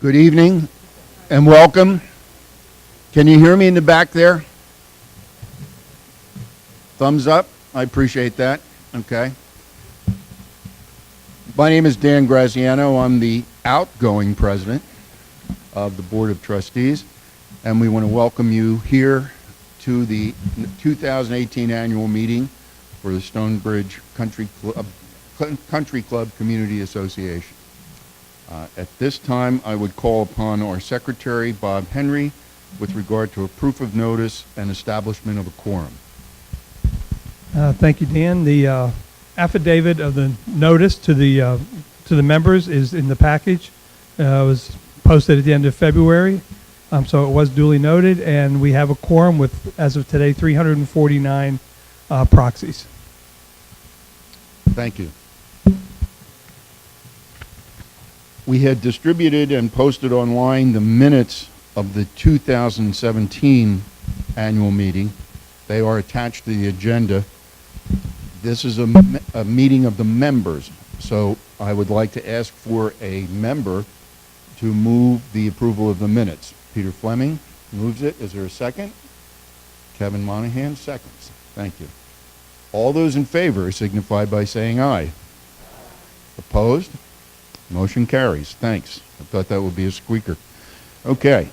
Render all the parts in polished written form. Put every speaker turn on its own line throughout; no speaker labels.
Good evening and welcome. Can you hear me in the back there? Thumbs up. I appreciate that. Okay. My name is Dan Graziano. I'm the outgoing president of the Board of Trustees, and we want to welcome you here to the 2018 annual meeting for the Stonebridge Country Club Community Association. At this time, I would call upon our secretary, Bob Henry, with regard to a proof of notice and establishment of a quorum.
Thank you, Dan. The affidavit of the notice to the members is in the package. It was posted at the end of February, so it was duly noted, and we have a quorum with, as of today, 349 proxies.
Thank you. We had distributed and posted online the minutes of the 2017 annual meeting. They are attached to the agenda. This is a meeting of the members, so I would like to ask for a member to move the approval of the minutes. Peter Fleming moves it. Is there a second? Kevin Monahan seconds. Thank you. All those in favor signify by saying aye. Opposed? Motion carries. Thanks. I thought that would be a squeaker. Okay.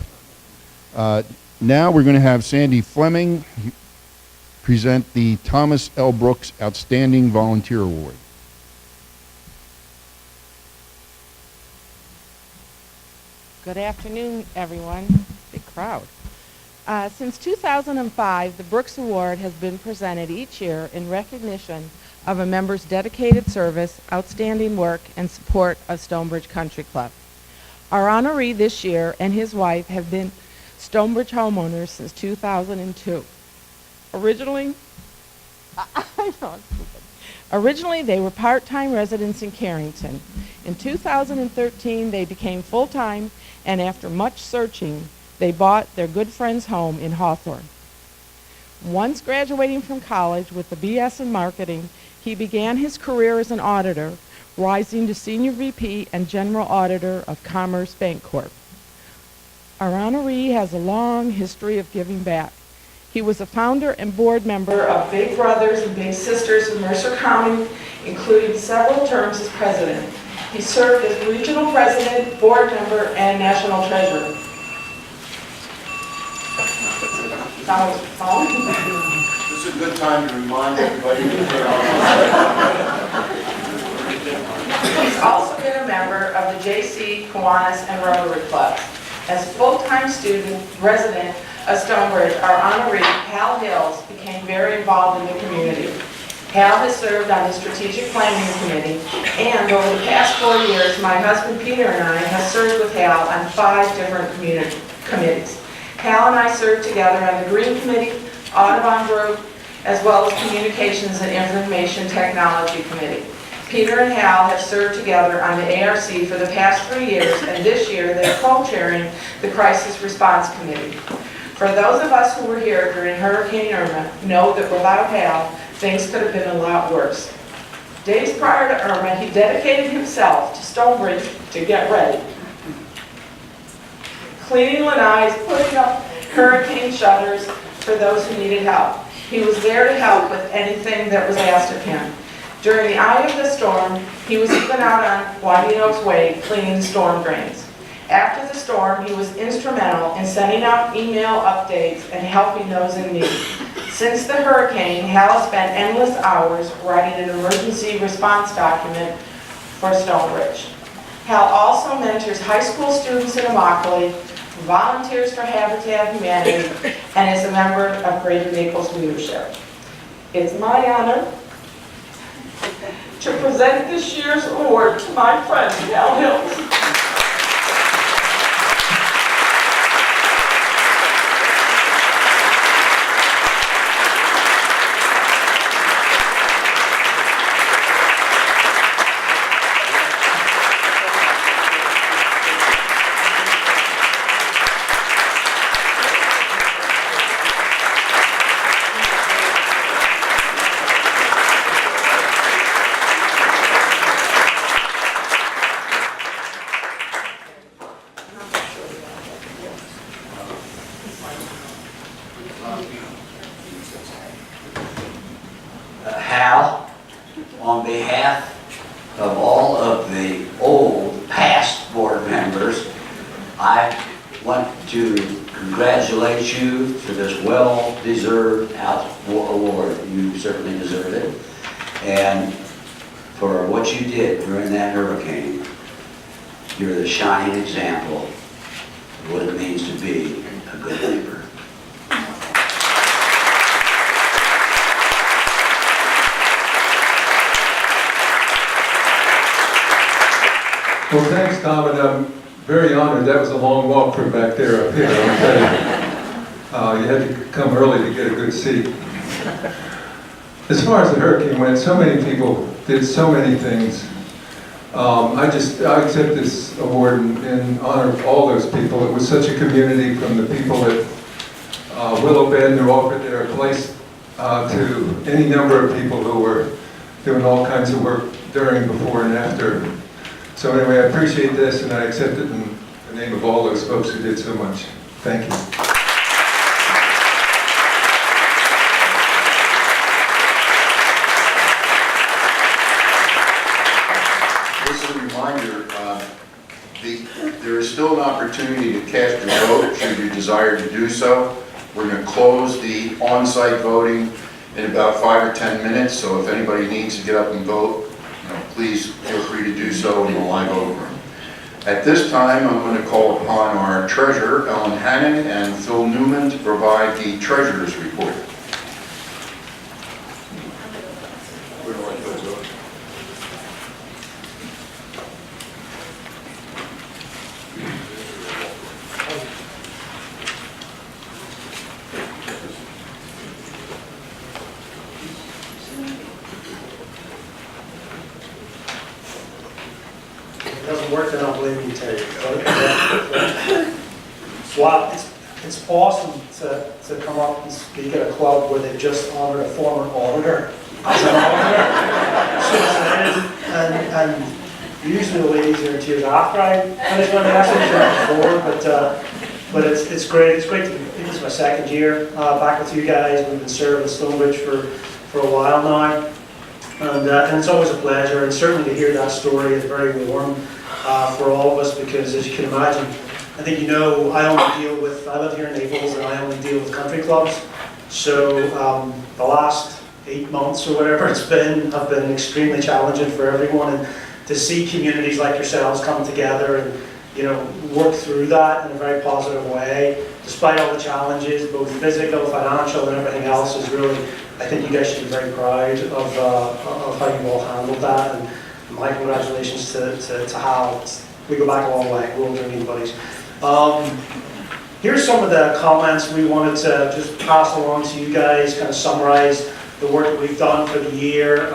Now we're going to have Sandy Fleming present the Thomas L. Brooks Outstanding Volunteer Award.
Good afternoon, everyone. Big crowd. Since 2005, the Brooks Award has been presented each year in recognition of a member's dedicated service, outstanding work, and support of Stonebridge Country Club. Our honoree this year and his wife have been Stonebridge homeowners since 2002. Originally, they were part-time residents in Carrington. In 2013, they became full-time, and after much searching, they bought their good friend's home in Hawthorne. Once graduating from college with a BS in marketing, he began his career as an auditor, rising to Senior VP and General Auditor of Commerce Bancorp. Our honoree has a long history of giving back. He was a founder and board member of Big Brothers and Big Sisters of Mercer County, including several terms as president. He served as regional president, board member, and national treasurer.
This is a good time to remind everybody.
He's also been a member of the JC, Kiwanis, and Rotary Clubs. As a full-time student resident of Stonebridge, our honoree, Hal Hills, became very involved in the community. Hal has served on the Strategic Planning Committee, and over the past 4 years, my husband Peter and I have served with Hal on 5 different committees. Hal and I served together on the Green Committee, Audubon Group, as well as Communications and Information Technology Committee. Peter and Hal have served together on the ARC for the past 3 years, and this year they're co-chairing the Crisis Response Committee. For those of us who were here during Hurricane Irma, know that without Hal, things could have been a lot worse. Days prior to Irma, he dedicated himself to Stonebridge to get ready. Cleaning lanais, putting up hurricane shutters for those who needed help. He was there to help with anything that was asked of him. During the eye of the storm, he was even out on Winding Oaks Way cleaning the storm drains. After the storm, he was instrumental in sending out email updates and helping those in need. Since the hurricane, Hal spent endless hours writing an emergency response document for Stonebridge. Hal also mentors high school students in Immokalee, volunteers for Habitat Humanity, and is a member of Greater Naples Leadership. It's my honor to present this year's award to my friend, Hal Hills.
behalf of all of the old past board members, I want to congratulate you for this well-deserved award. You certainly deserve it. And for what you did during that hurricane, you're the shining example of what it means to be a good neighbor.
Well, thanks, Tom, and I'm very honored. That was a long walk from back there up here, I'll tell you. You had to come early to get a good seat. As far as the hurricane went, so many people did so many things. I accept this award in honor of all those people. It was such a community, from the people at Willow Bend who offered their place to any number of people who were doing all kinds of work during, before, and after. So anyway, I appreciate this, and I accept it in the name of all those folks who did so much. Thank you.
Just a reminder, there is still an opportunity to cast your vote should you desire to do so. We're going to close the on-site voting in about 5 or 10 minutes, so if anybody needs to get up and vote, please feel free to do so in the live voting room. At this time, I'm going to call upon our treasurer, Ellen Hannon, and Phil Newman to provide the treasurer's report.
Doesn't work, then I'll believe you tell you. Wow, it's awesome to come up and speak at a club where they just honored a former auditor as an auditor. And usually the ladies are in tears after I finish my message or before, but it's great. It's great to be. This is my second year back with you guys. We've been serving Stonebridge for a while now. And it's always a pleasure, and certainly to hear that story is very warm for all of us, because as you can imagine, I think you know, I live here in Naples, and I only deal with country clubs. So the last 8 months or whatever it's been have been extremely challenging for everyone, and to see communities like yourselves come together and work through that in a very positive way, despite all the challenges, both physical, financial, and everything else, is really, I think you guys should be very proud of how you've all handled that, and my congratulations to Hal. We go back a long way, we're all drinking buddies. Here's some of the comments we wanted to just pass along to you guys, kind of summarize the work that we've done for the year.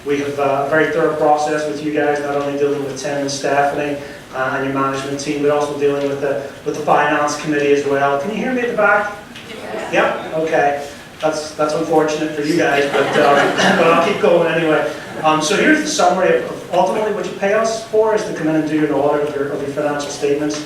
We have a very thorough process with you guys, not only dealing with Tim and Stephanie and your management team, but also dealing with the finance committee as well. Can you hear me at the back? Yeah? Okay. That's unfortunate for you guys, but I'll keep going anyway. So here's the summary of ultimately what you pay us for is to come in and do an audit of your financial statements.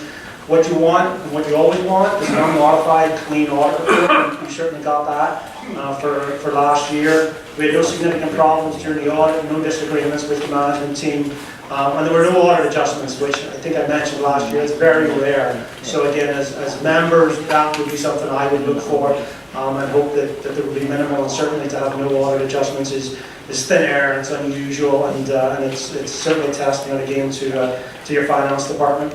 What you want and what you always want is an unmodified, clean audit report. We certainly got that for last year. We had no significant problems during the audit, no disagreements with the management team. And there were no audit adjustments, which I think I mentioned last year. It's very rare. So again, as members, that would be something I would look for and hope that there would be minimal. And certainly to have no audit adjustments is thin air, and it's unusual, and it's certainly a testament again to your finance department.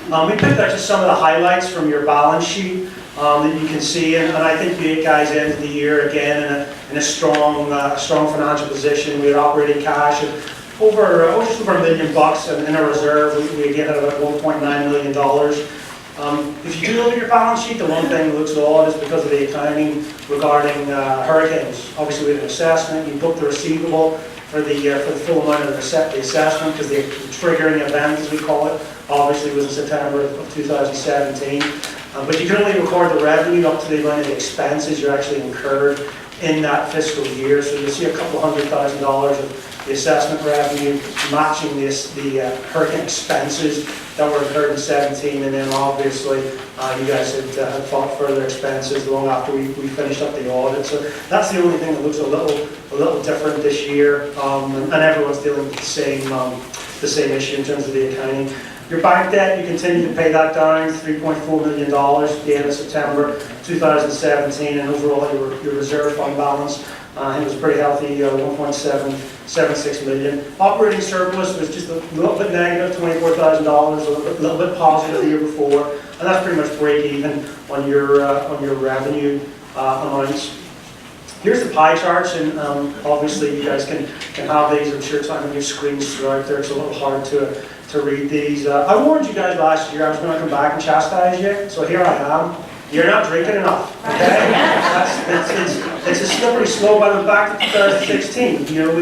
We picked out just some of the highlights from your balance sheet that you can see, and I think you guys ended the year again in a strong financial position. We had operating cash of just over $1 million in a reserve. We again had about $1.9 million. If you do look at your balance sheet, the one thing that looks odd is because of the accounting regarding hurricanes. Obviously, we had an assessment. You booked the receivable for the full amount of the assessment, because the triggering event, as we call it, obviously was in September of 2017. But you can only record the revenue up to the amount of the expenses you actually incurred in that fiscal year. So you'll see a couple $100,000 of the assessment revenue matching the hurricane expenses that were incurred in 17, and then obviously you guys had fought further expenses long after we finished up the audit. So that's the only thing that looks a little different this year, and everyone's dealing with the same issue in terms of the accounting. Your bank debt, you continue to pay that down, $3.4 million at the end of September 2017, and overall your reserve fund balance, it was pretty healthy, 1.776 million. Operating surplus was just a little bit negative, $24,000, a little bit positive the year before, and that's pretty much break even on your revenue amounts. Here's the pie charts, and obviously you guys can have these. I'm sure it's on your screens throughout there. It's a little hard to read these. I warned you guys last year I was going to come back and chastise you, so here I am. You're not drinking enough, okay? It's a slippery slope. I went back to 2016. You know,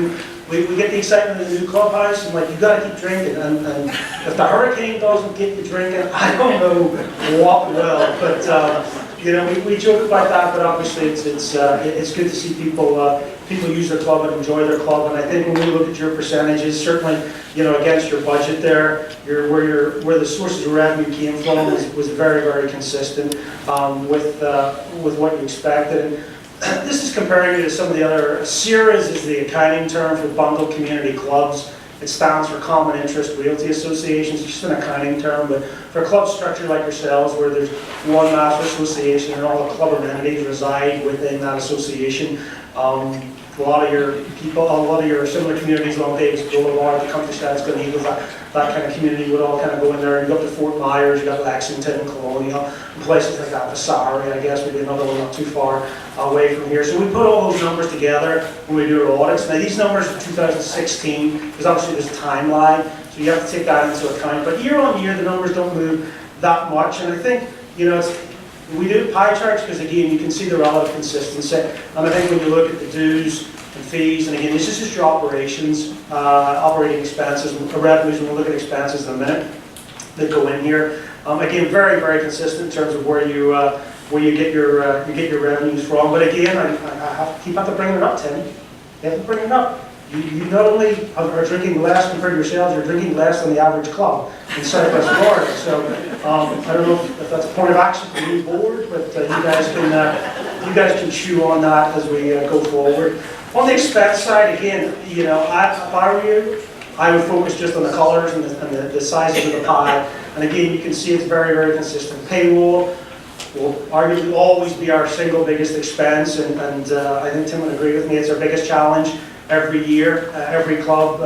we get the excitement of the new clubhouse, and like, you got to keep drinking. And if the hurricane doesn't get you drinking, I don't know what will. But you know, we joke about that, but obviously it's good to see people use their club and enjoy their club. And I think when we look at your percentages, certainly, you know, against your budget there, where the sources of revenue came from was very, very consistent with what you expected. And this is comparing it to some of the other. CIRAs is the accounting term for bundled community clubs. It stands for Common Interest Realty Associations. It's just an accounting term, but for a club structure like yourselves, where there's one master association and all the club amenities reside within that association, a lot of your similar communities along Davis Boulevard, the countryside, Glen Eagles, that kind of community would all kind of go in there. You go up to Fort Myers, you got Lexington, Colonial, and places like that. Vasari, I guess, would be another one not too far away from here. So we put all those numbers together when we do our audits. Now these numbers are 2016, because obviously there's a timeline, so you have to take that into account. But year on year, the numbers don't move that much, and I think, you know, we do pie charts because, again, you can see the relative consistency. And I think when you look at the dues and fees, and again, this is just your operations, operating expenses, revenues, and we'll look at expenses in a minute that go in here. Again, very, very consistent in terms of where you get your revenues from. But again, I have to keep on bringing it up, Tim. You have to bring it up. You not only are drinking less compared to yourselves, you're drinking less than the average club in Southwest Florida. So I don't know if that's a point of action for the board, but you guys can chew on that as we go forward. On the expense side, again, you know, if I were you, I would focus just on the colors and the sizes of the pie. And again, you can see it's very, very consistent. Payroll will arguably always be our single biggest expense, and I think Tim would agree with me. It's our biggest challenge every year. Every club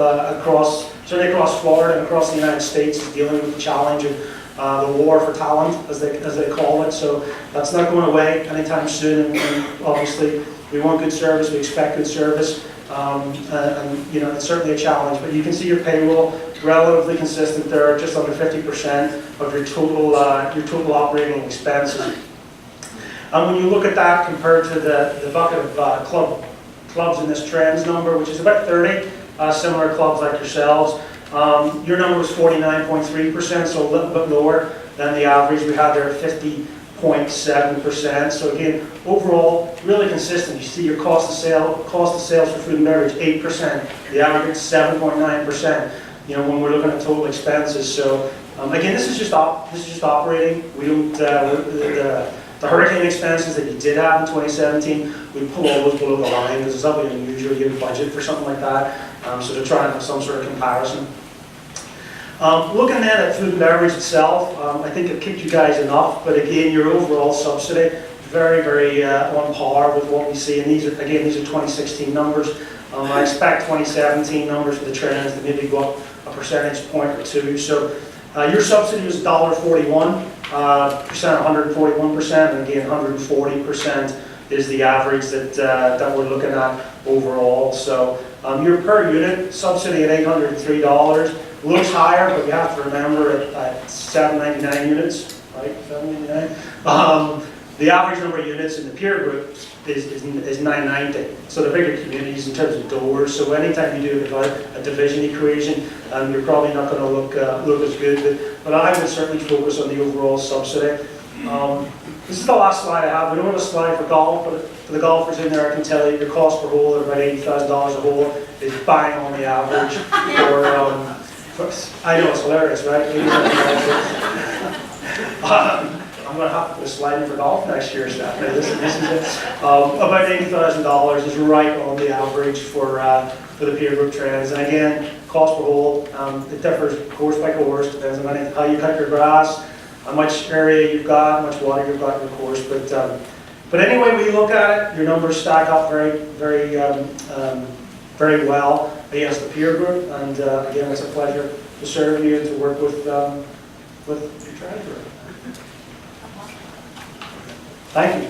certainly across Florida and across the United States is dealing with the challenge of the war for talent, as they call it. So that's not going away anytime soon. And obviously, we want good service. We expect good service. And you know, it's certainly a challenge. But you can see your payroll relatively consistent there, just under 50% of your total operating expenses. And when you look at that compared to the bucket of clubs in this trends number, which is about 30 similar clubs like yourselves, your number was 49.3%, so a little bit lower than the average. We had there at 50.7%. So again, overall, really consistent. You see your cost of sales for food and beverage 8%. The average 7.9%. You know, when we're looking at total expenses. So again, this is just operating. We don't the hurricane expenses that you did have in 2017, we pull all those below the line because it's something unusual. You have a budget for something like that. So to try and have some sort of comparison. Looking then at food and beverage itself, I think it kicked you guys enough, but again, your overall subsidy, very, very on par with what we see. And these are 2016 numbers. I expect 2017 numbers for the trends to maybe go up a percentage point or two. So your subsidy was $1.41, 141%, and again, 140% is the average that we're looking at overall. So your per unit subsidy at $803 looks higher, but you have to remember at 799 units, right? 799. The average number of units in the peer group is 990. So the bigger communities in terms of doors. So anytime you do a division equation, you're probably not going to look as good. But I would certainly focus on the overall subsidy. This is the last slide I have. We don't have a slide for golf, but for the golfers in there, I can tell you your cost per hole are about $80,000 a hole. It's bang on the average I know, it's hilarious, right? I'm going to have to put a slide in for golf next year, Stephanie. This is it. About $80,000 is right on the average for the peer group trails. And again, cost per hole, it differs course by course, depends on how you cut your grass, how much area you've got, how much water you've got in your course. But anyway, we look at it, your numbers stack up very well against the peer group. And again, it's a pleasure to serve you and to work with your treasurer. Thank you.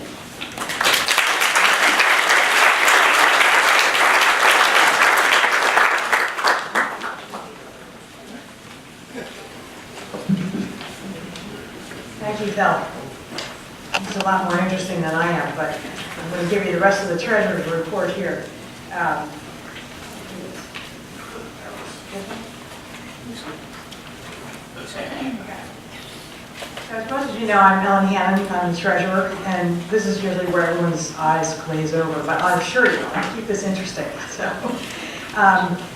Thank you, Phil. It's a lot more interesting than I am, but I'm going to give you the rest of the treasurer's report here. So as most of you know, I'm Ellen Hannon, I'm the treasurer, and this is usually where everyone's eyes glaze over, but I'm sure you I'll keep this interesting. So,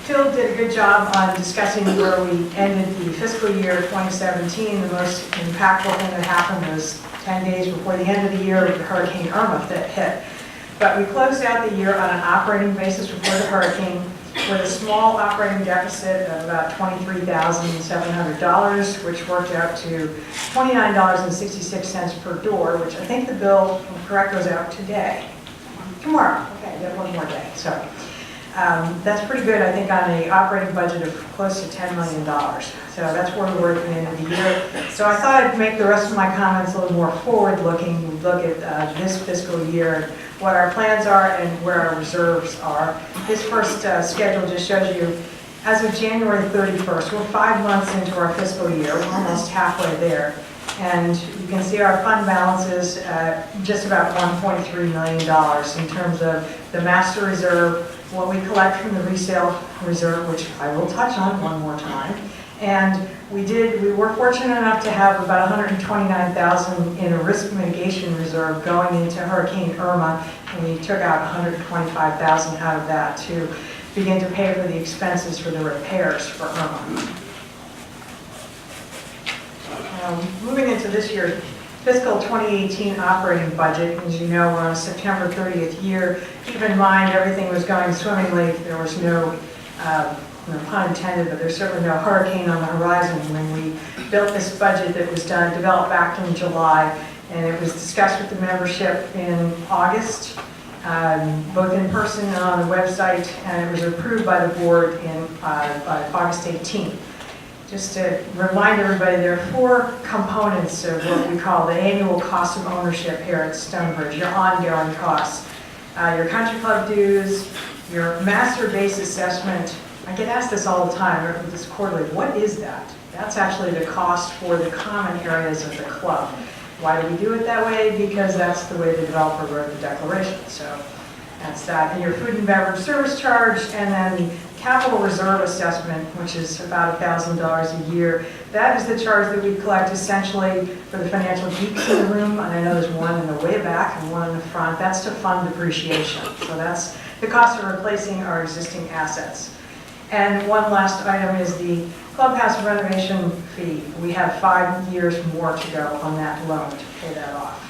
Phil did a good job on discussing where we ended the fiscal year 2017. The most impactful thing that happened was 10 days before the end of the year with the Hurricane Irma that hit. But we closed out the year on an operating basis before the hurricane with a small operating deficit of about $23,700, which worked out to $29.66 per door, which I think the bill, correct, goes out today. Tomorrow. Okay, we have one more day. So that's pretty good, I think, on an operating budget of close to $10 million. So that's where we were at the end of the year. So I thought I'd make the rest of my comments a little more forward-looking, look at this fiscal year, what our plans are and where our reserves are. This first schedule just shows you, as of January 31st, we're 5 months into our fiscal year, we're almost halfway there. And you can see our fund balance is just about $1.3 million in terms of the master reserve, what we collect from the resale reserve, which I will touch on one more time. And we were fortunate enough to have about $129,000 in a risk mitigation reserve going into Hurricane Irma, and we took out $125,000 out of that to begin to pay for the expenses for the repairs for Irma. Moving into this year's fiscal 2018 operating budget, as you know, we're on a September 30th year. Keep in mind, everything was going swimmingly. There was no pun intended, but there's certainly no hurricane on the horizon when we built this budget that was developed back in July, and it was discussed with the membership in August, both in person and on the website, and it was approved by the board by August 18th. Just to remind everybody, there are 4 components of what we call the annual cost of ownership here at Stonebridge, your ongoing costs. Your country club dues, your master base assessment. I get asked this all the time, this quarterly, what is that? That's actually the cost for the common areas of the club. Why do we do it that way? Because that's the way the developer wrote the declaration. So that's that. And your food and beverage service charge, and then the capital reserve assessment, which is about $1,000 a year. That is the charge that we collect essentially for the financial geeks in the room. And I know there's one in the way back and one in the front. That's to fund depreciation. So that's the cost of replacing our existing assets. And one last item is the clubhouse renovation fee. We have 5 years more to go on that loan to pay that off.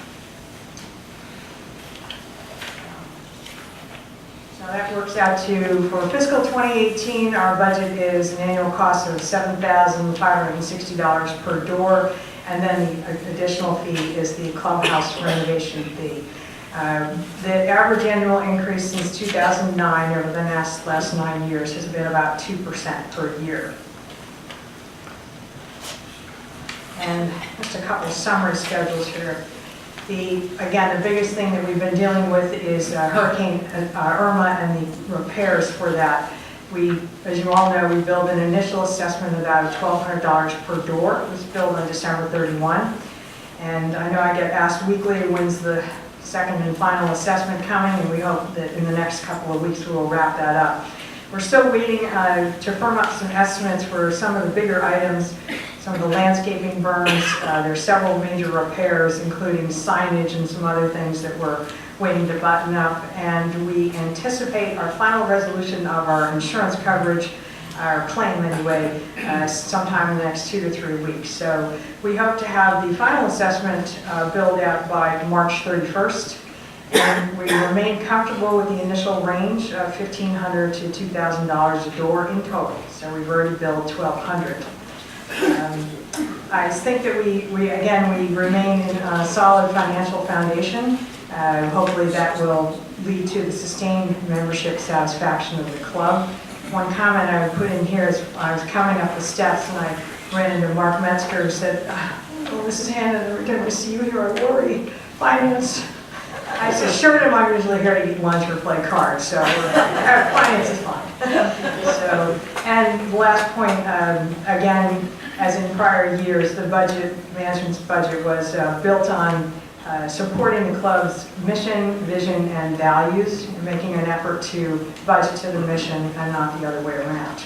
So that works out to, for fiscal 2018, our budget is an annual cost of $7,560 per door, and then the additional fee is the clubhouse renovation fee. The average annual increase since 2009 over the last 9 years has been about 2% per year. And just a couple of summary schedules here. Again, the biggest thing that we've been dealing with is Hurricane Irma and the repairs for that. As you all know, we billed an initial assessment of about $1,200 per door. It was billed on December 31. And I know I get asked weekly, when's the second and final assessment coming, and we hope that in the next couple of weeks we will wrap that up. We're still waiting to firm up some estimates for some of the bigger items. some of the landscaping burns. There's several major repairs, including signage and some other things that we're waiting to button up. And we anticipate our final resolution of our insurance coverage, our claim anyway, sometime in the next 2 to 3 weeks. So we hope to have the final assessment billed out by March 31st. And we remain comfortable with the initial range of $1,500 to $2,000 a door in total. So we've already billed $1,200. I think that we remain in a solid financial foundation. Hopefully that will lead to the sustained membership satisfaction of the club. One comment I would put in here is I was coming up the steps and I ran into Mark Metzger who said, "Oh, Mrs. Hannon, we're going to see you here. I worry. Finance." I assured him I'm usually here to eat lunch or play cards, so finance is fine. So, and the last point, again, as in prior years, the budget, management's budget was built on supporting the club's mission, vision, and values, and making an effort to budget to the mission and not the other way around.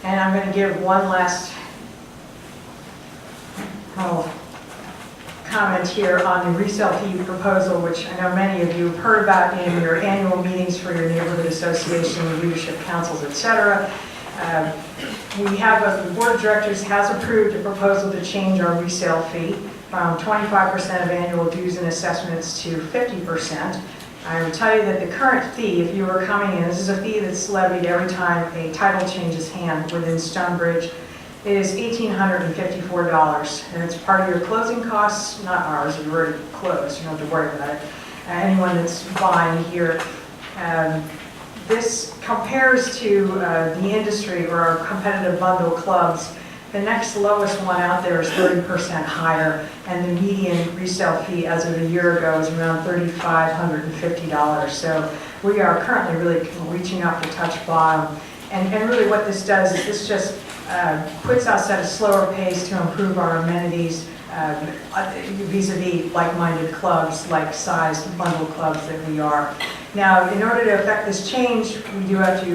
And I'm going to give one last comment here on the resale fee proposal, which I know many of you have heard about in your annual meetings for your neighborhood association, leadership councils, etc. The board of directors has approved a proposal to change our resale fee from 25% of annual dues and assessments to 50%. I will tell you that the current fee, if you were coming in, this is a fee that's levied every time a title changes hand within Stonebridge, is $1,854, and it's part of your closing costs, not ours. You've already closed, you don't have to worry about it. Anyone that's buying here, this compares to the industry or our competitive bundle clubs. The next lowest one out there is 30% higher, and the median resale fee as of a year ago is around $3,550. So we are currently really reaching up to touch bottom. And really what this does is this just puts us at a slower pace to improve our amenities vis-a-vis like-minded clubs, like-sized bundle clubs that we are. Now, in order to effect this change, we do have to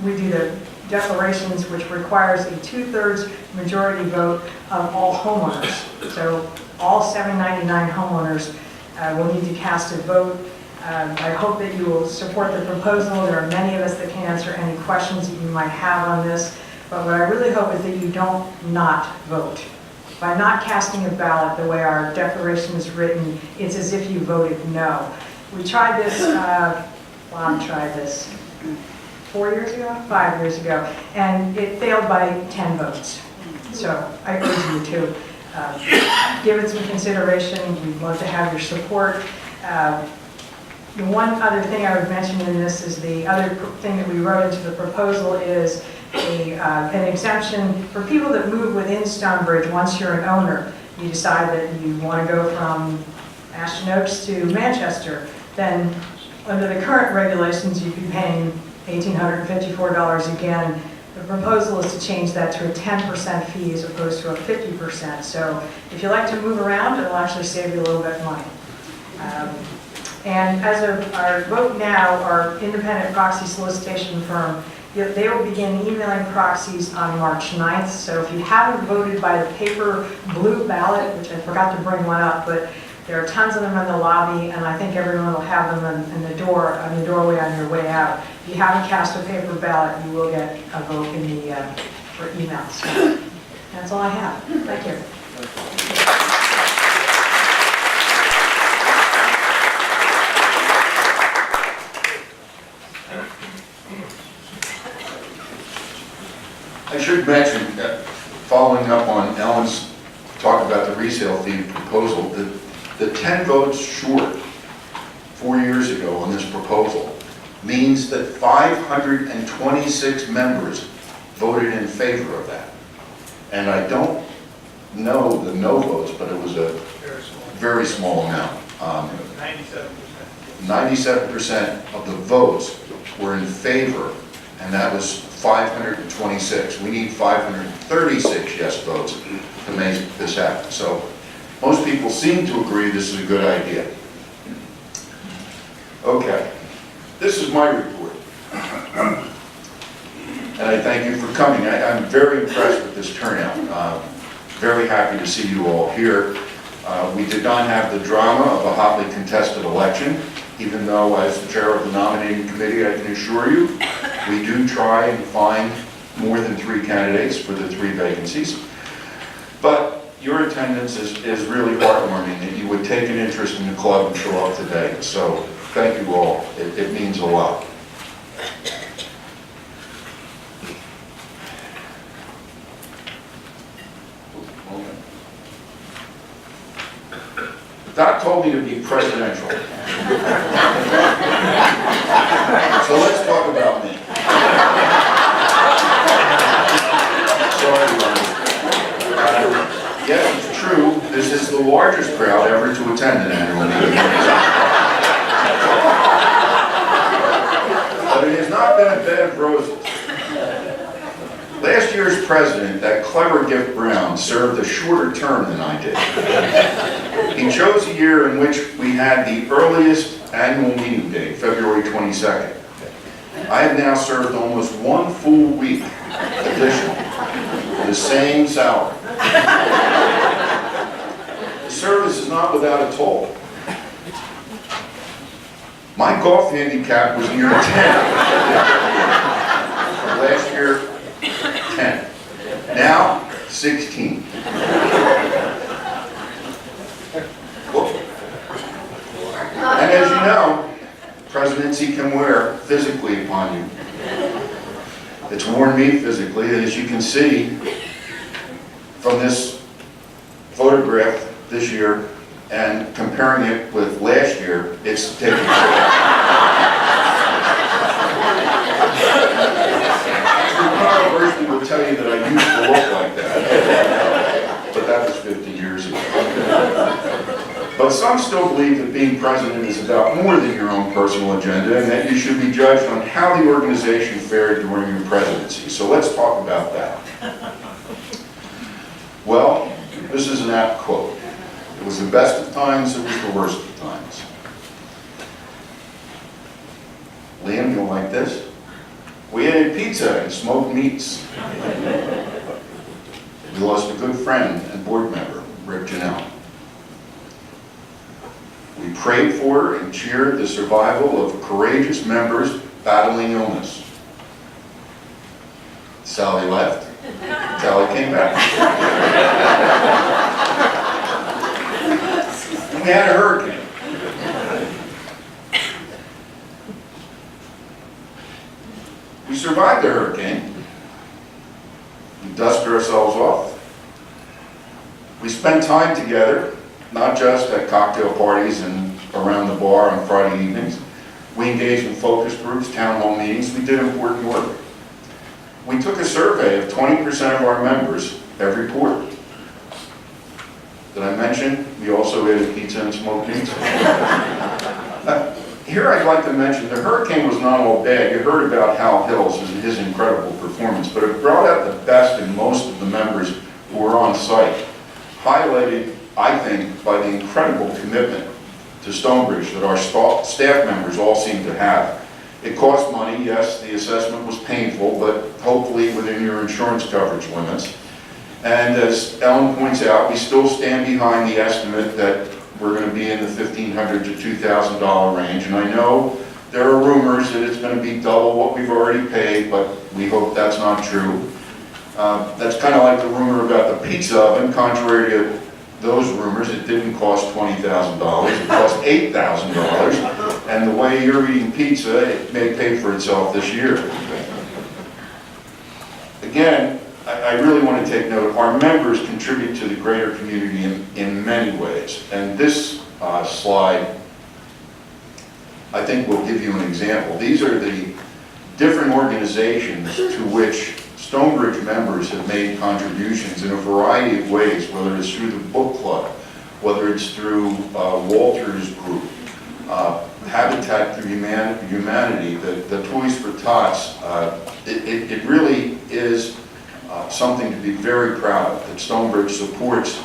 do the declarations, which requires a 2/3 majority vote of all homeowners. So all 799 homeowners will need to cast a vote. I hope that you will support the proposal. There are many of us that can answer any questions that you might have on this. But what I really hope is that you don't not vote. By not casting a ballot the way our declaration is written, it's as if you voted no. We tried this, Bob tried this 4 years ago, 5 years ago, and it failed by 10 votes. So I urge you to give it some consideration. We'd love to have your support. The one other thing I would mention in this is the other thing that we wrote into the proposal is an exemption for people that move within Stonebridge. Once you're an owner, you decide that you want to go from Ashton Oaks to Manchester, then under the current regulations, you'd be paying $1,854 again. The proposal is to change that to a 10% fee as opposed to a 50%. So if you like to move around, it'll actually save you a little bit of money. And as of our vote now, our independent proxy solicitation firm, they will begin emailing proxies on March 9th. So if you haven't voted by the paper blue ballot, which I forgot to bring one up, but there are tons of them in the lobby, and I think everyone will have them in the doorway on your way out. If you haven't cast a paper ballot, you will get a vote in the for email. So that's all I have. Thank you.
I should mention, following up on Ellen's talk about the resale fee proposal, the 10 votes short 4 years ago on this proposal means that 526 members voted in favor of that. And I don't know the no votes, but it was a very small amount. 97% of the votes were in favor, and that was 526. We need 536 yes votes to make this happen. So most people seem to agree this is a good idea. Okay, this is my report. And I I thank you for coming. I'm very impressed with this turnout. Very happy to see you all here. We did not have the drama of a hotly contested election, even though as the chair of the nominating committee, I can assure you, we do try and find more than 3 candidates for the 3 vacancies. But your attendance is really heartwarming, that you would take an interest in the club and show up today. So thank you all. It means a lot. Doc told me to be presidential. So let's talk about me. Sorry, yes, it's true, this is the largest crowd ever to attend an annual meeting. But it has not been a bed of roses. Last year's president, that clever Gift Brown, served a shorter term than I did. He chose a year in which we had the earliest annual meeting date, February 22nd. I have now served almost 1 full week additional, the same salary. The service is not without a toll. My golf handicap was near 10. Last year, 10. Now, 16. And as you know, presidency can wear physically upon you. It's worn me physically, as you can see from this photograph this year and comparing it with last year, it's taken University will tell you that I used to look like that, but that was 50 years ago. But some still believe that being president is about more than your own personal agenda and that you should be judged on how the organization fared during your presidency. So let's talk about that. Well, this is an apt quote. It was the best of times, it was the worst of times. Liam, you'll like this? We ate pizza and smoked meats. We lost a good friend and board member, Rick Janelle. We prayed for and cheered the survival of courageous members battling illness. Sally left. Sally came back. We had a hurricane. We survived the hurricane. We dusted ourselves off. We spent time together, not just at cocktail parties and around the bar on Friday evenings. We engaged in focus groups, town hall meetings. We did important work. We took a survey of 20% of our members every quarter. Did I mention we also ate pizza and smoked meats? Here I'd like to mention the hurricane was not all bad. You heard about Hal Hills and his incredible performance, but it brought out the best in most of the members who were on site, highlighted, I think, by the incredible commitment to Stonebridge that our staff members all seem to have. It cost money, yes, the assessment was painful, but hopefully within your insurance coverage limits. And as Ellen points out, we still stand behind the estimate that we're going to be in the $1,500 to $2,000 range. And I know there are rumors that it's going to be double what we've already paid, but we hope that's not true. That's kind of like the rumor about the pizza oven. Contrary to those rumors, it didn't cost $20,000, it cost $8,000. And the way you're eating pizza, it may pay for itself this year. Again, I really want to take note, our members contribute to the greater community in many ways. And this slide, I think, will give you an example. These are the different organizations to which Stonebridge members have made contributions in a variety of ways, whether it's through the book club, whether it's through Walter's group, Habitat for Humanity, the Toys for Tots. It really is something to be very proud of, that Stonebridge supports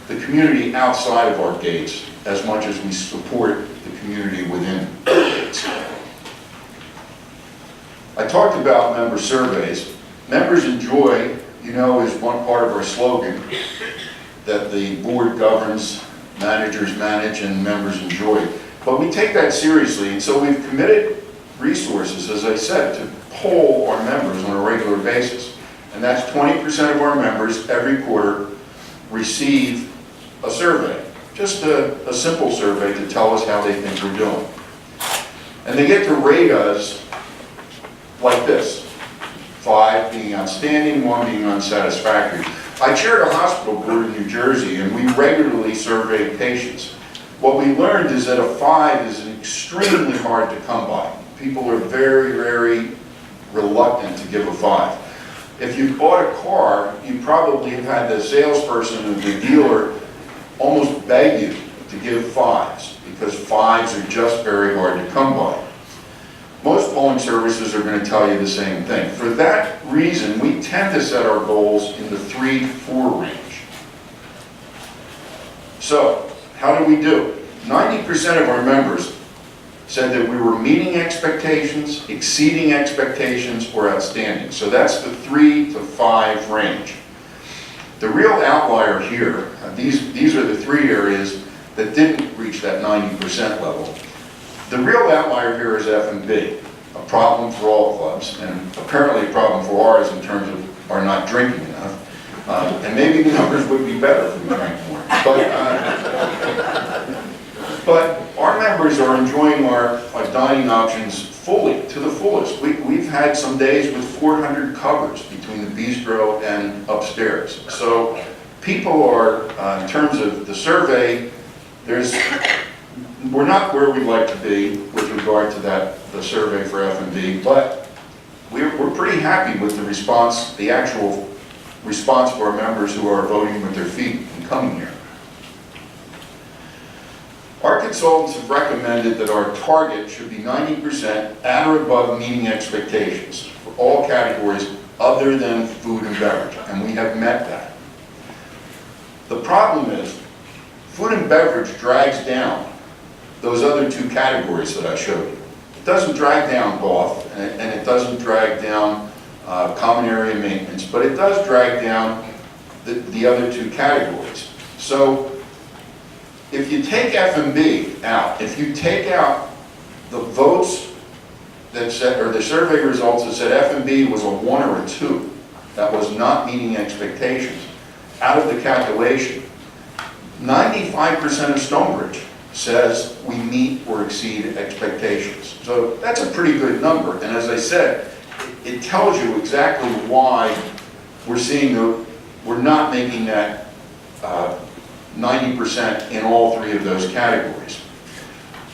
the community outside of our gates as much as we support the community within our gates. I talked about member surveys. Members enjoy, you know, is one part of our slogan, that the board governs, managers manage, and members enjoy. But we take that seriously, and so we've committed resources, as I said, to poll our members on a regular basis. And that's 20% of our members every quarter receive a survey, just a simple survey to tell us how they think we're doing. And they get to rate us like this: 5 being outstanding, 1 being unsatisfactory. I chaired a hospital board in New Jersey, and we regularly surveyed patients. What we learned is that a 5 is extremely hard to come by. People are very, very reluctant to give a 5. If you bought a car, you probably have had the salesperson or the dealer almost beg you to give 5s, because 5s are just very hard to come by. Most polling services are going to tell you the same thing. For that reason, we tend to set our goals in the 3 to 4 range. So, how do we do? 90% of our members said that we were meeting expectations, exceeding expectations, or outstanding. So that's the 3 to 5 range. The real outlier here, these are the 3 areas that didn't reach that 90% level. The real outlier here is F&B, a problem for all clubs, and apparently a problem for ours in terms of our not drinking enough. And maybe the numbers would be better if we drank more. But our members are enjoying our dining options fully, to the fullest. We've had some days with 400 covers between the bistro and upstairs. So people are, in terms of the survey, we're not where we'd like to be with regard to the survey for F&B, but we're pretty happy with the response, the actual response for our members who are voting with their feet and coming here. Our consultants have recommended that our target should be 90% at or above meeting expectations for all categories other than food and beverage, and we have met that. The problem is, food and beverage drags down those other 2 categories that I showed you. It doesn't drag down golf, and it doesn't drag down common area maintenance, but it does drag down the other 2 categories. So if you take F&B out, if you take out the votes that said, or the survey results that said F&B was a 1 or a 2, that was not meeting expectations, out of the calculation, 95% of Stonebridge says we meet or exceed expectations. So that's a pretty good number. And as I said, it tells you exactly why we're not making that 90% in all 3 of those categories.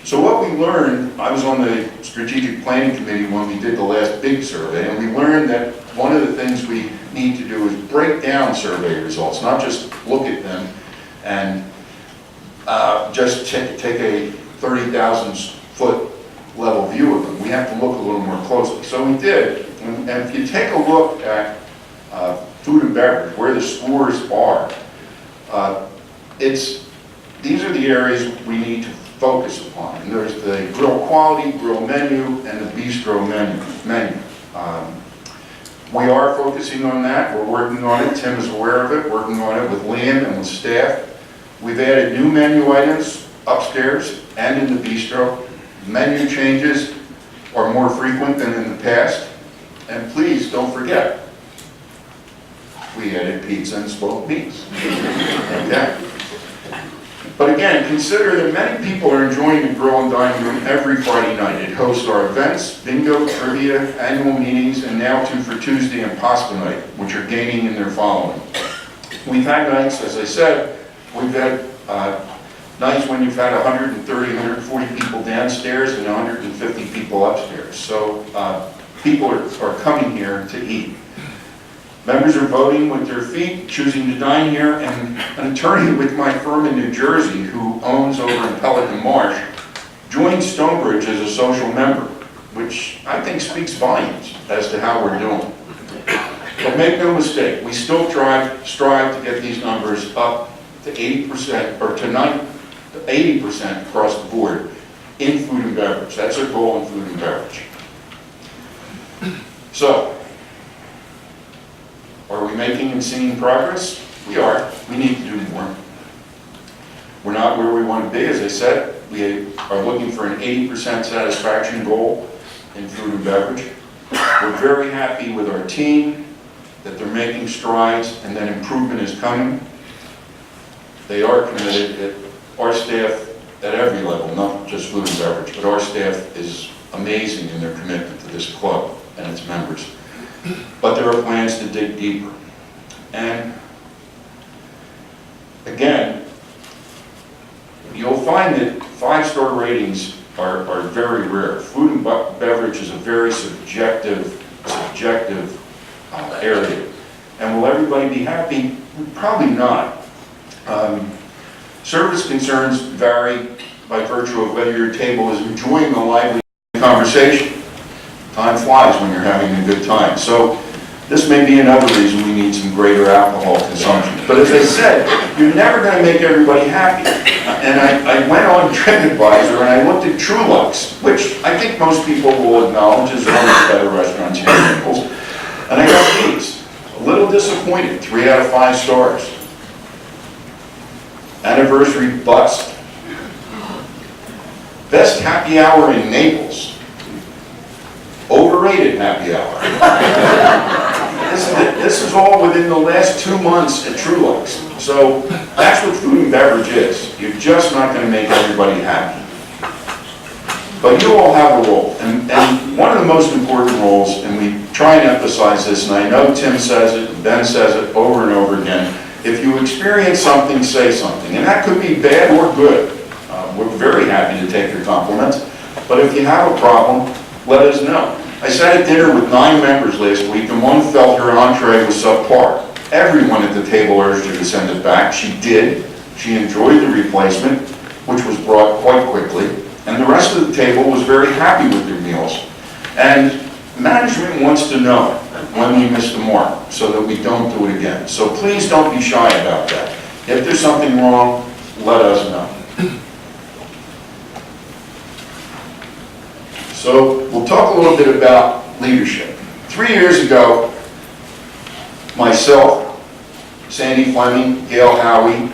So what we learned, I was on the strategic planning committee when we did the last big survey, and we learned that one of the things we need to do is break down survey results, not just look at them and just take a 30,000 foot level view of them. We have to look a little more closely. So we did, and if you take a look at food and beverage, where the scores are, these are the areas we need to focus upon. And there's the grill quality, grill menu, and the bistro menu. We are focusing on that. We're working on it. Tim is aware of it, working on it with Liam and with staff. We've added new menu items upstairs and in the bistro. Menu changes are more frequent than in the past. And please don't forget, we added pizza and smoked meats. Okay? But again, consider that many people are enjoying the Grill and Dining Room every Friday night. It hosts our events, bingo, trivia, annual meetings, and now 2 for Tuesday and pasta night, which are gaining in their following. We've had nights, as I said, we've had nights when you've had 130, 140 people downstairs and 150 people upstairs. So people are coming here to eat. Members are voting with their feet, choosing to dine here, and an attorney with my firm in New Jersey who owns over in Pelican Marsh joined Stonebridge as a social member, which I think speaks volumes as to how we're doing. But make no mistake, we still strive to get these numbers up to 80% or to 80% across the board in food and beverage. That's our goal in food and beverage. So, Are we making and seeing progress? We are. We need to do more. We're not where we want to be, as I said. We are looking for an 80% satisfaction goal in food and beverage. We're very happy with our team, that they're making strides and that improvement is coming. They are committed. Our staff at every level, not just food and beverage, but our staff is amazing in their commitment to this club and its members. But there are plans to dig deeper. And again, you'll find that 5-star ratings are very rare. Food and beverage is a very subjective area. And will everybody be happy? Probably not. Service concerns vary by virtue of whether your table is enjoying a lively conversation. Time flies when you're having a good time. So this may be another reason we need some greater alcohol consumption. But as I said, you're never going to make everybody happy. And I went on TripAdvisor and I looked at Trulux, which I think most people will acknowledge is one of the better restaurants here in Naples. And I got these. A little disappointed, 3 out of 5 stars. Anniversary bust. Best happy hour in Naples. Overrated happy hour. This is all within the last 2 months at Trulux. So that's what food and beverage is. You're just not going to make everybody happy. But you all have a role. And one of the most important roles, and we try and emphasize this, and I know Tim says it, and Ben says it over and over again, if you experience something, say something. And that could be bad or good. We're very happy to take your compliments. But if you have a problem, let us know. I sat at dinner with 9 members last week, and one felt her entree was subpar. Everyone at the table urged her to send it back. She did. She enjoyed the replacement, which was brought quite quickly. And the rest of the table was very happy with their meals. And management wants to know when we miss the mark so that we don't do it again. So please don't be shy about that. If there's something wrong, let us know. So we'll talk a little bit about leadership. 3 years ago, myself, Sandy Fleming, Gail Howie,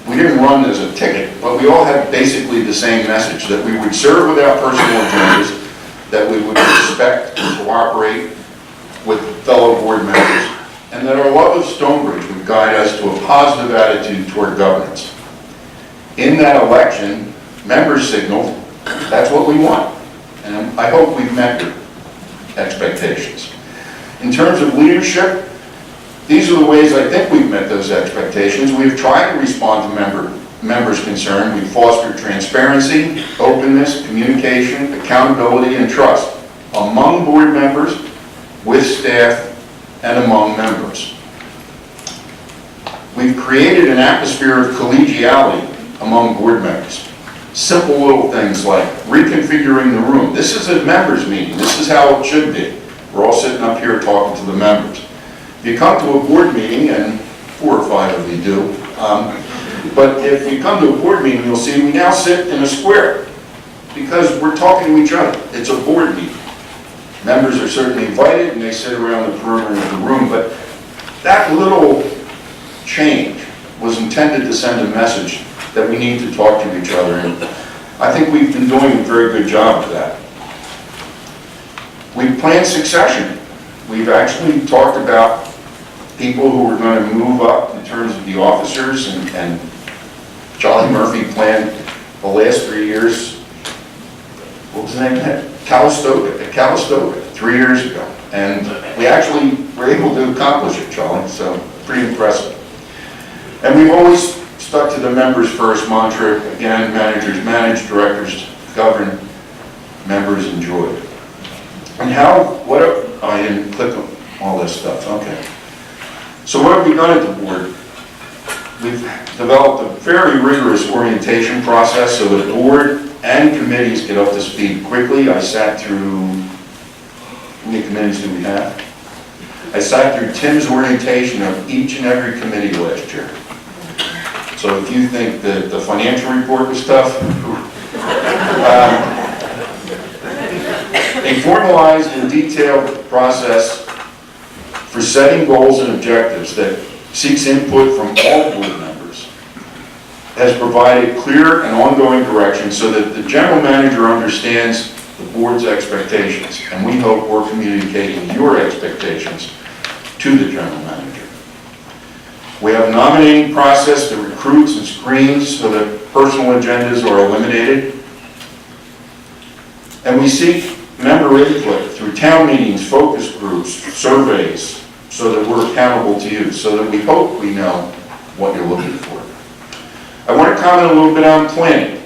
we didn't run as a ticket, but we all had basically the same message, that we would serve without personal agendas, that we would respect and cooperate with fellow board members, and that our love of Stonebridge would guide us to a positive attitude toward governance. In that election, members signaled, that's what we want. And I hope we've met your expectations. In terms of leadership, these are the ways I think we've met those expectations. We've tried to respond to members' concern. We've fostered transparency, openness, communication, accountability, and trust among board members, with staff, and among members. We've created an atmosphere of collegiality among board members. Simple little things like reconfiguring the room. This is a members' meeting. This is how it should be. We're all sitting up here talking to the members. If you come to a board meeting, and 4 or 5 of you do, but if you come to a board meeting, you'll see we now sit in a square because we're talking to each other. It's a board meeting. Members are certainly invited and they sit around the perimeter of the room, but that little change was intended to send a message that we need to talk to each other, and I think we've been doing a very good job of that. We've planned succession. We've actually talked about people who are going to move up in terms of the officers, and Charlie Murphy planned the last 3 years. What was the name of that? Calistoga, 3 years ago. And we actually were able to accomplish it, Charlie, so pretty impressive. And we've always stuck to the members first mantra. Again, managers manage, directors govern, members enjoy. And I didn't click on all this stuff, okay. So what have we done at the board? We've developed a very rigorous orientation process so the board and committees get up to speed quickly. I sat through, how many committees do we have? I sat through Tim's orientation of each and every committee last year. So if you think that the financial report was tough, a formalized and detailed process for for setting goals and objectives that seeks input from all board members, has provided clear and ongoing direction so that the general manager understands the board's expectations, and we hope we're communicating your expectations to the general manager. We have a nominating process that recruits and screens so that personal agendas are eliminated. And we seek member input through town meetings, focus groups, surveys, so that we're accountable to you, so that we hope we know what you're looking for. I want to comment a little bit on planning.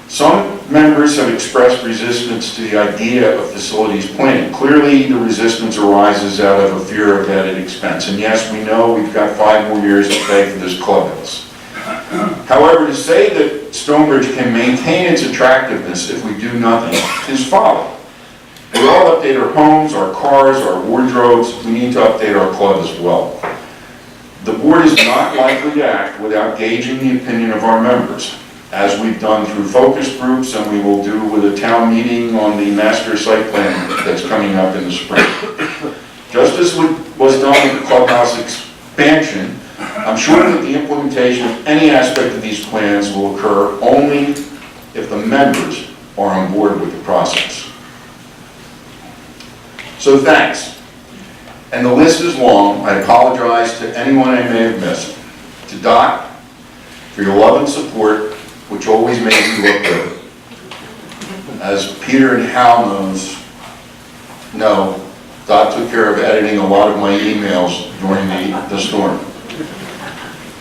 Some members have expressed resistance to the idea of facilities planning. Clearly, the resistance arises out of a fear of added expense. And yes, we know we've got 5 more years to pay for this clubhouse. However, to say that Stonebridge can maintain its attractiveness if we do nothing is folly. We all update our homes, our cars, our wardrobes. We need to update our club as well. The board is not likely to act without gauging the opinion of our members, as we've done through focus groups and we will do with a town meeting on the master site plan that's coming up in the spring. Just as was done with the clubhouse expansion, I'm sure that the implementation of any aspect of these plans will occur only if the members are on board with the process. So thanks. And the list is long. I apologize to anyone I may have missed. To Doc, for your love and support, which always made me look good. As Peter and Hal know, Doc took care of editing a lot of my emails during the storm.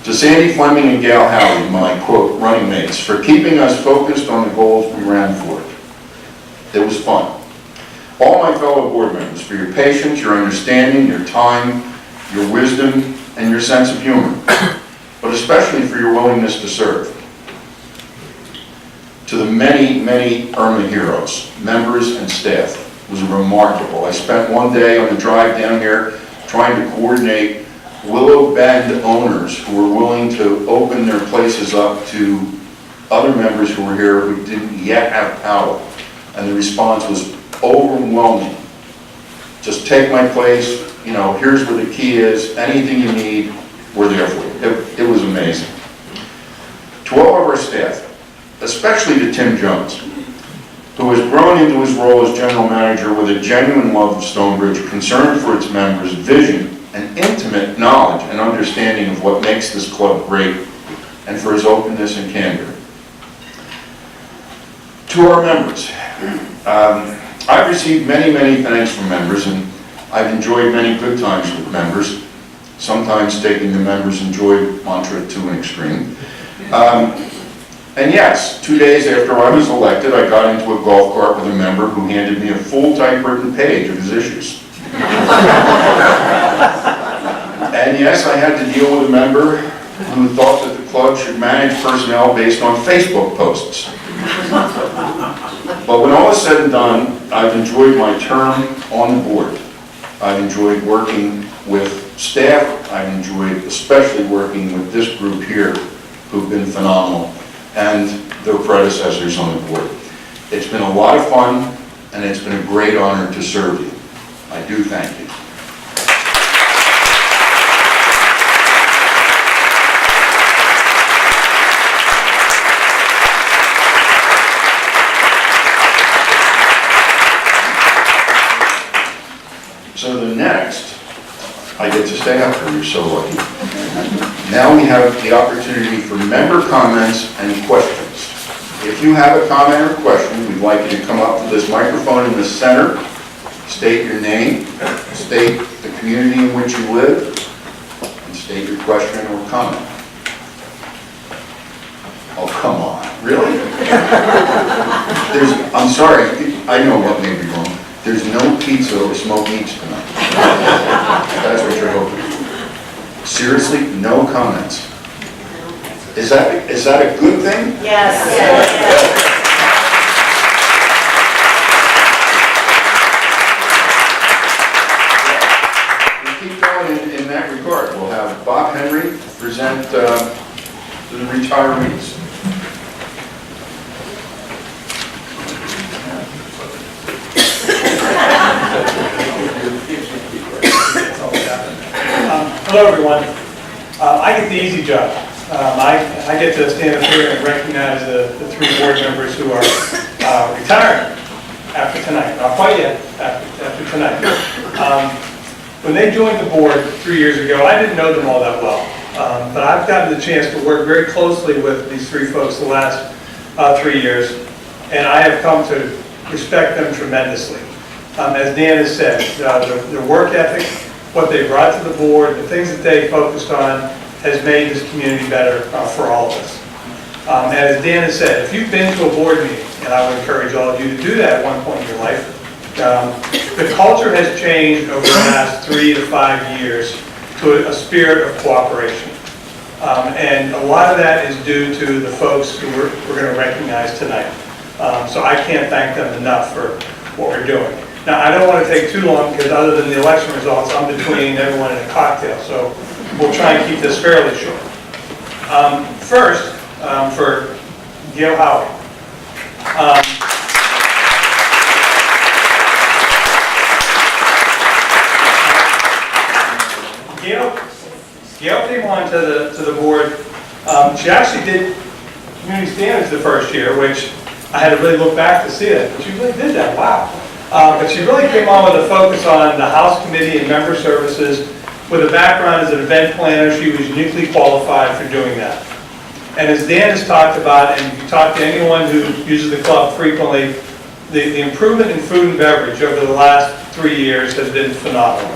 To Sandy Fleming and Gail Howey, my, quote, running mates, for keeping us focused on the goals we ran for. It was fun. All my fellow board members, for your patience, your understanding, your time, your wisdom, and your sense of humor, but especially for your willingness to serve. To the many, many Irma heroes, members and staff, it was remarkable. I spent one day on the drive down here trying to coordinate Willow Bend owners who were willing to open their places up to other members who were here who didn't yet have power. And the response was overwhelming. Just take my place, you know, here's where the key is, anything you need, we're there for you. It was amazing. To all of our staff, especially to Tim Jones, who has grown into his role as general manager with a genuine love of Stonebridge, concern for its members, vision, and intimate knowledge and understanding of what makes this club great, and for his openness and candor. To our members, I've received many, many thanks from members, and I've enjoyed many good times with members, sometimes taking the members enjoy mantra to an extreme. And yes, 2 days after I was elected, I got into a golf cart with a member who handed me a full typewritten page of his issues. And yes, I had to deal with a member who thought that the club should manage personnel based on Facebook posts. But when all is said and done, I've enjoyed my term on the board. I've enjoyed working with staff. I've enjoyed especially working with this group here, who've been phenomenal, and their predecessors on the board. It's been a lot of fun, and it's been a great honor to serve you. I do thank you. So the next, I get to stay up here, you're so lucky. Now we have the opportunity for member comments and questions. If you have a comment or question, we'd like you to come up to this microphone in the center, state your name, state the community in which you live, and state your question or comment. Oh, come on, really? I'm sorry, I know what may be wrong. There's no pizza or smoked meats tonight. That's what you're hoping for. Seriously, no comments. Is that a good thing?
Yes.
We keep going in that regard. We'll have Bob Henry present to the retirees.
Hello, everyone. I get the easy job. I get to stand up here and recognize the three board members who are retiring after tonight. Not quite yet, after tonight. When they joined the board 3 years ago, I didn't know them all that well. But I've gotten the chance to work very closely with these three folks the last 3 years, and I have come to respect them tremendously. As Dan has said, their work ethic, what they brought to the board, the things that they focused on has made this community better for all of us. And as Dan has said, if you've been to a board meeting, and I would encourage all of you to do that at one point in your life, the culture has changed over the last 3 to 5 years to a spirit of cooperation. And a lot of that is due to the folks who we're going to recognize tonight. So I can't thank them enough for what we're doing. Now, I don't want to take too long because other than the election results, I'm between everyone and a cocktail. So we'll try and keep this fairly short. First, for Gail Howard. Gail came on to the board. She actually did community standards the first year, which I had to really look back to see it. But she really did that. Wow. But she really came on with a focus on the House Committee and member services. With a background as an event planner, she was uniquely qualified for doing that. And as Dan has talked about, and if you talk to anyone who uses the club frequently, the improvement in food and beverage over the last 3 years has been phenomenal.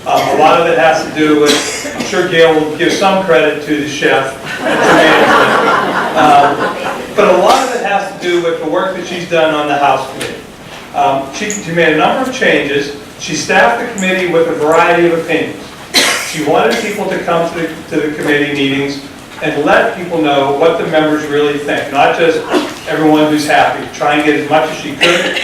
A lot of it has to do with, I'm sure Gail will give some credit to the chef and to management. But a lot of it has to do with the work that she's done on the House Committee. She made a number of changes. She staffed the committee with a variety of opinions. She wanted people to come to the committee meetings and let people know what the members really think, not just everyone who's happy. Try and get as much as she could.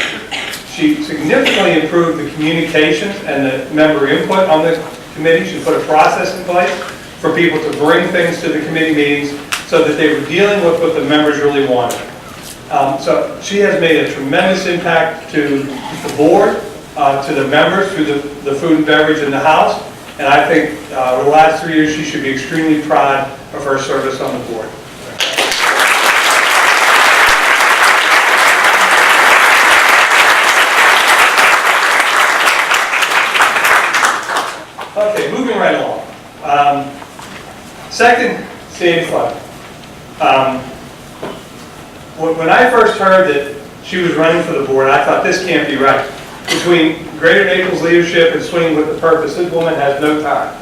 She significantly improved the communications and the member input on the committee. She put a process in place for people to bring things to the committee meetings so that they were dealing with what the members really wanted. So she has made a tremendous impact to the board, to the members through the food and beverage in the House. And I think over the last 3 years, she should be extremely proud of her service on the board. Okay, moving right along. Second, Sandy Flood. When I first heard that she was running for the board, I thought this can't be right. Between Greater Naples leadership and Swinging with a Purpose, this woman has no time.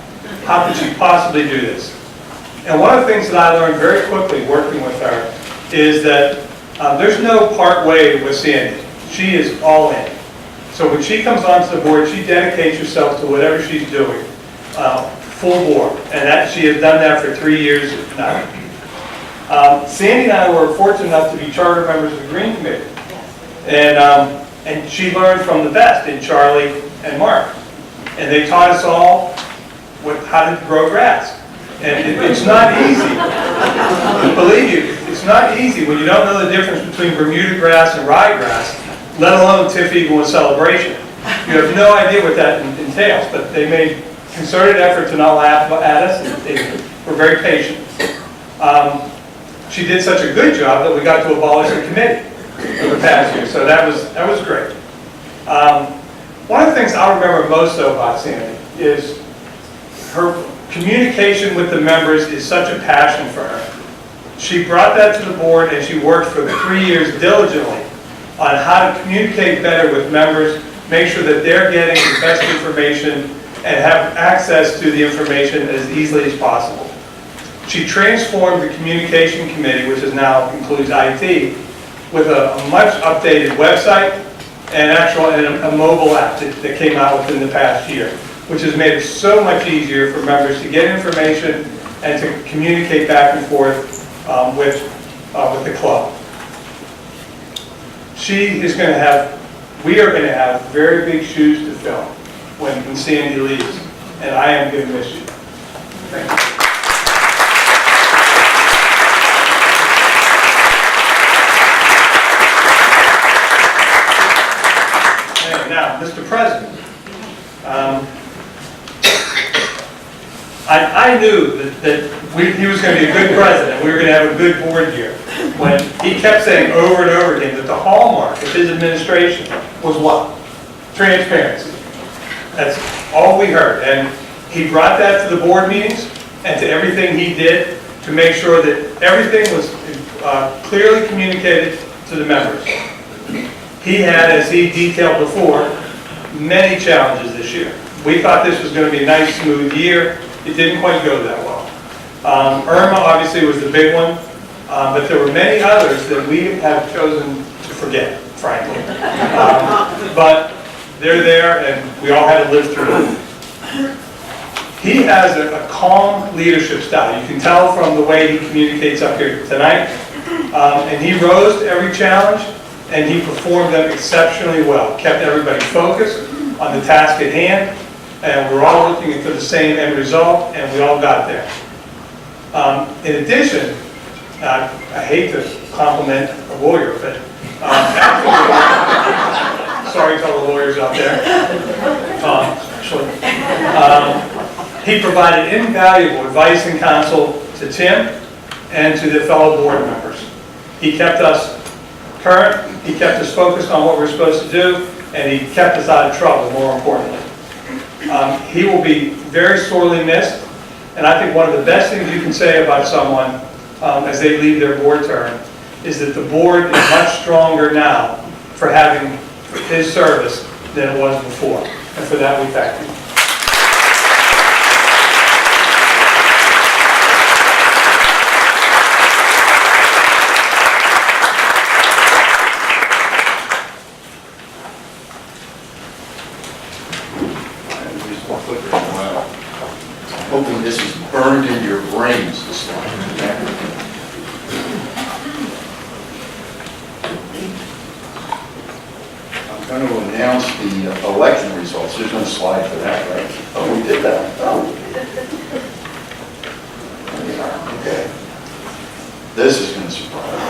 How could she possibly do this? And one of the things that I learned very quickly working with her is that there's no part way with Sandy. She is all in. So when she comes onto the board, she dedicates herself to whatever she's doing, full bore. And that she has done that for 3 years now. Sandy and I were fortunate enough to be charter members of the Green Committee. And she learned from the best in Charlie and Mark. And they taught us all how to grow grass. And it's not easy. Believe you, it's not easy when you don't know the difference between Bermuda grass and ryegrass, let alone Tiff Eagle and Celebration. You have no idea what that entails, but they made concerted effort to not laugh at us, and they were very patient. She did such a good job that we got to abolish the committee for the past year, so that was great. One of the things I remember most though about Sandy is her communication with the members is such a passion for her. She brought that to the board and she worked for 3 years diligently on how to communicate better with members, make sure that they're getting the best information and have access to the information as easily as possible. She transformed the communication committee, which is now includes IT, with a much updated website and a mobile app that came out within the past year, which has made it so much easier for members to get information and to communicate back and forth with the club. We are going to have very big shoes to fill when Sandy leaves, and I am going to miss you. Thank you. Now, Mr. President, I knew that he was going to be a good president, we were going to have a good board year, when he kept saying over and over again that the hallmark of his administration was what? Transparency. That's all we heard. And he brought that to the board meetings and to everything he did to make sure that everything was clearly communicated to the members. He had, as he detailed before, many challenges this year. We thought this was going to be a nice, smooth year. It didn't quite go that well. Irma obviously was the big one, but there were many others that we have chosen to forget, frankly. But they're there, and we all had to live through it. He has a calm leadership style. You can tell from the way he communicates up here tonight. And he rose to every challenge, and he performed them exceptionally well. Kept everybody focused on the task at hand, and we're all looking for the same end result, and we all got there. In addition, I hate to compliment a lawyer, but sorry to all the lawyers out there. He provided invaluable advice and counsel to Tim and to the fellow board members. He kept us current, he kept us focused on what we're supposed to do, and he kept us out of trouble, more importantly. He will be very sorely missed, and I think one of the best things you can say about someone as they leave their board term is that the board is much stronger now for having his service than it was before. And for that, we thank him.
Hoping this is burned into your brains, this slide. I'm going to announce the election results. There's no slide for that, right? Oh, we did that. Oh. Okay. This is going to surprise you.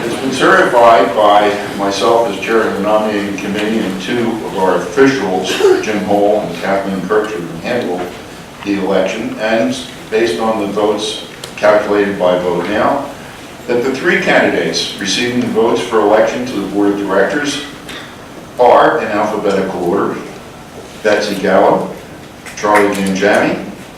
It's been certified by myself as chair of the nominating committee and two of our officials, Jim Hall and Kathleen Kirkwood, who handled the election, and based on the votes calculated by Vote Now, that the three candidates receiving the votes for election to the board of directors are, in alphabetical order, Betsy Gallo, Charlie Ganjani,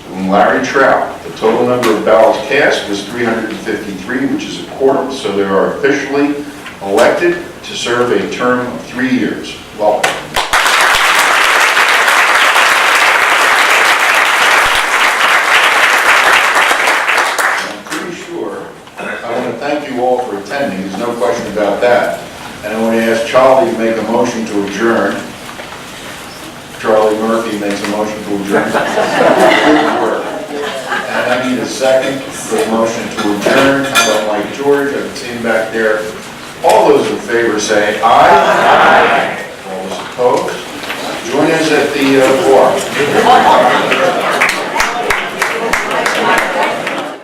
and Larry Trout. The total number of ballots cast was 353, which is a quorum, so they are officially elected to serve a term of 3 years. Welcome. I'm pretty sure, I want to thank you all for attending, there's no question about that. And I want to ask Charlie to make a motion to adjourn. Charlie Murphy makes a motion to adjourn. Good work. And I need a second for the motion to adjourn. How about Mike George? I can see him back there. All those in favor say aye. Aye. All those opposed? Join us at the bar.